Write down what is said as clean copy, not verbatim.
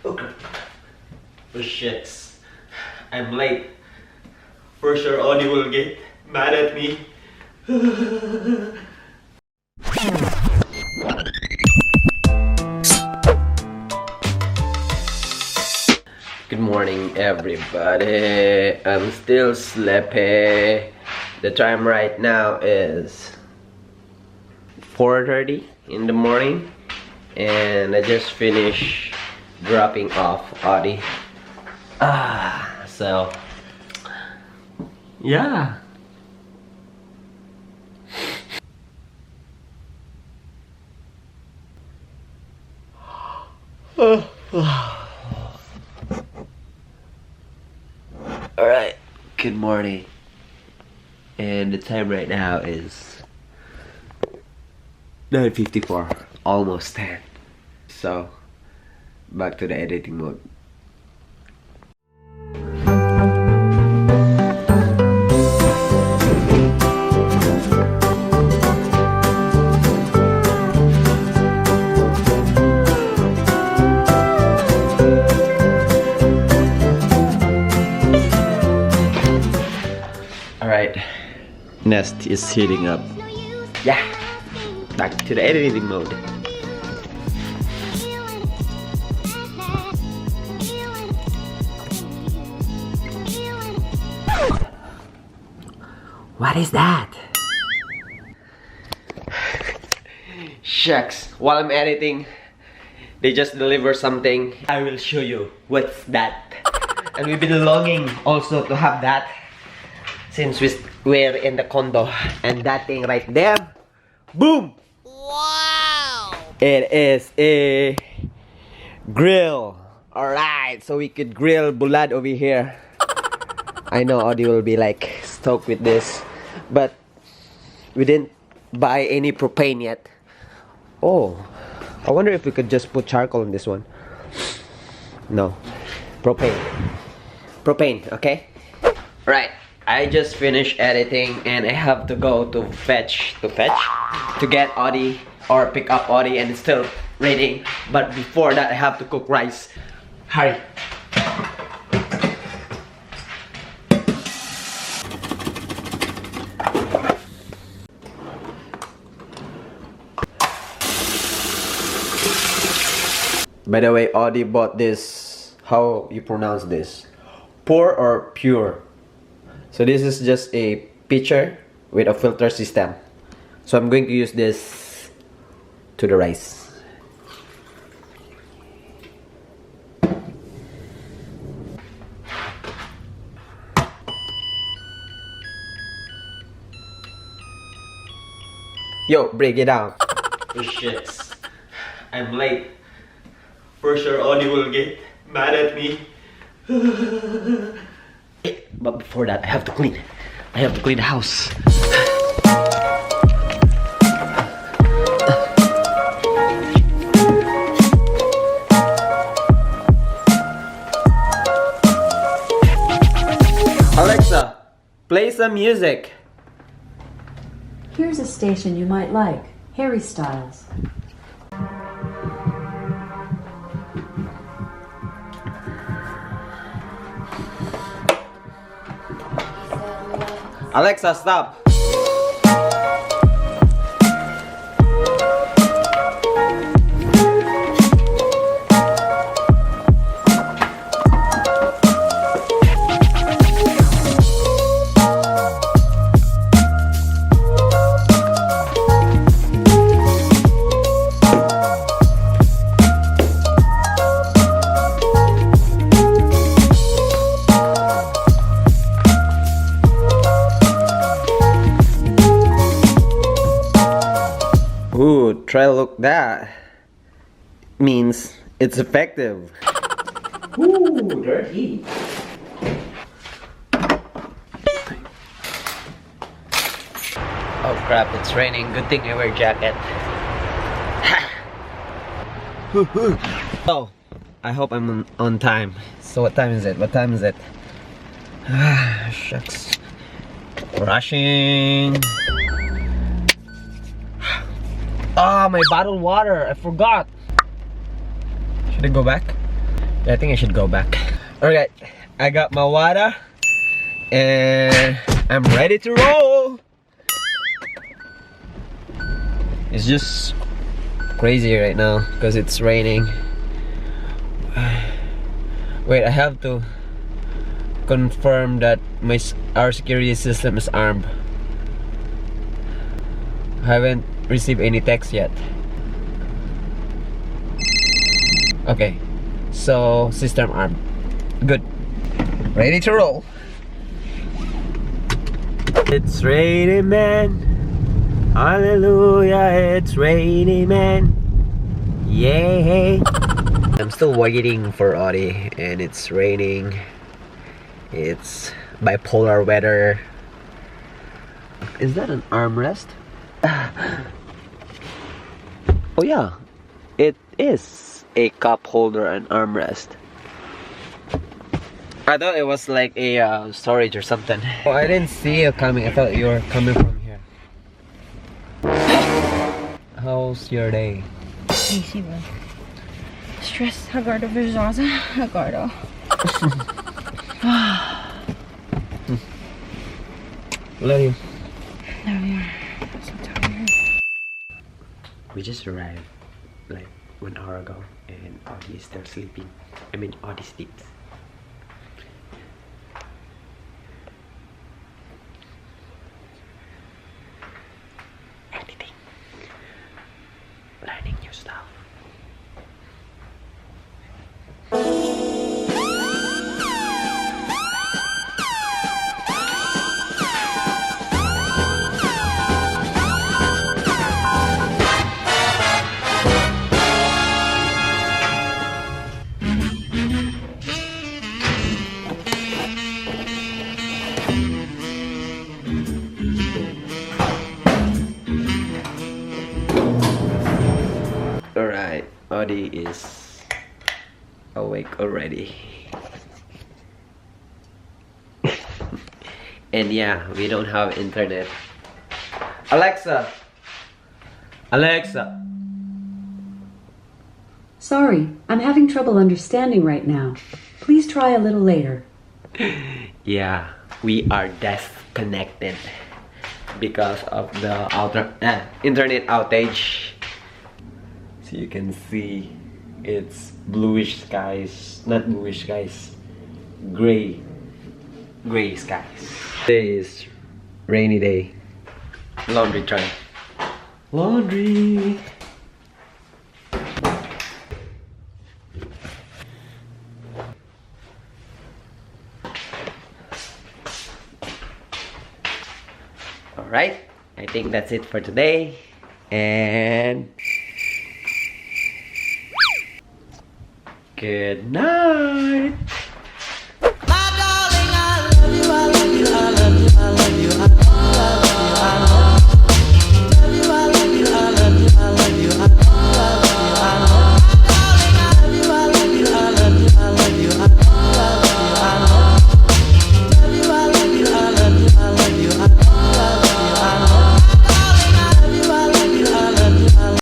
Oh shit. I'm late. For sure Ode will get mad at me. Good morning everybody. I'm still sleepy. The time right now is 4:30 in the morning, and I just finished dropping off Ode. So yeah. Alright, good morning. And the time right now is 9:54, almost 10. So, back to the editing mode. Alright, Nest is heating up. Yeah, back to the editing mode. What is that? Shucks, while I'm editing, they just deliver something. I will show you what's that. And we've been longing also to have that since we're in the condo. And that thing right there, boom! Wow! It is a grill. Alright, so we could grill bulad over here. I know Ode will be like stoked with this, but we didn't buy any propane yet. Oh, I wonder if we could just put charcoal on this one. No, propane. Propane, okay? Right. I just finished editing and I have to go to get Ode or pick up Ode, and it's still raining. But before that, I have to cook rice. Hurry. By the way, Ode bought this. How you pronounce this? Pour or pure? So this is just a pitcher with a filter system. So I'm going to use this to the rice. Yo, break it down. Oh shit. I'm late. For sure Ode will get mad at me. But before that, I have to clean. I have to clean the house. Alexa, play some music. Here's a station you might like. Harry Styles. Alexa, stop. Ooh, try look that. Means it's effective. Ooh, dirty. Oh crap, it's raining. Good thing I wear a jacket. Oh, I hope I'm on time. So what time is it? What time is it? Shucks. Rushing. Ah, my bottled water. I forgot. Should I go back? I think I should go back. Alright, I got my water and I'm ready to roll. It's just crazy right now because it's raining. Wait, I have to confirm that our security system is armed. I haven't received any text yet. Okay, so system armed. Good. Ready to roll. It's raining, man. Hallelujah, it's raining, man. Yay. I'm still waiting for Ode, and it's raining. It's bipolar weather. Is that an armrest? Oh yeah, it is a cup holder and armrest. I thought it was like a storage or something. Oh, I didn't see you coming. I thought you were coming from here. How's your day? Easy ba? Stress. Agora verzosa. Agora. Love you. There we are. So tired. We just arrived like 1 hour ago and Ode is still sleeping. I mean, Ode sleeps. Editing. Learning new stuff. Alright, Ode is awake already. And yeah, we don't have internet. Alexa! Alexa! Sorry, I'm having trouble understanding right now. Please try a little later. Yeah, we are disconnected because of the internet outage. So you can see it's bluish skies, not bluish skies, gray skies. Today is rainy day. Laundry time. Laundry. Alright, I think that's it for today. And good night.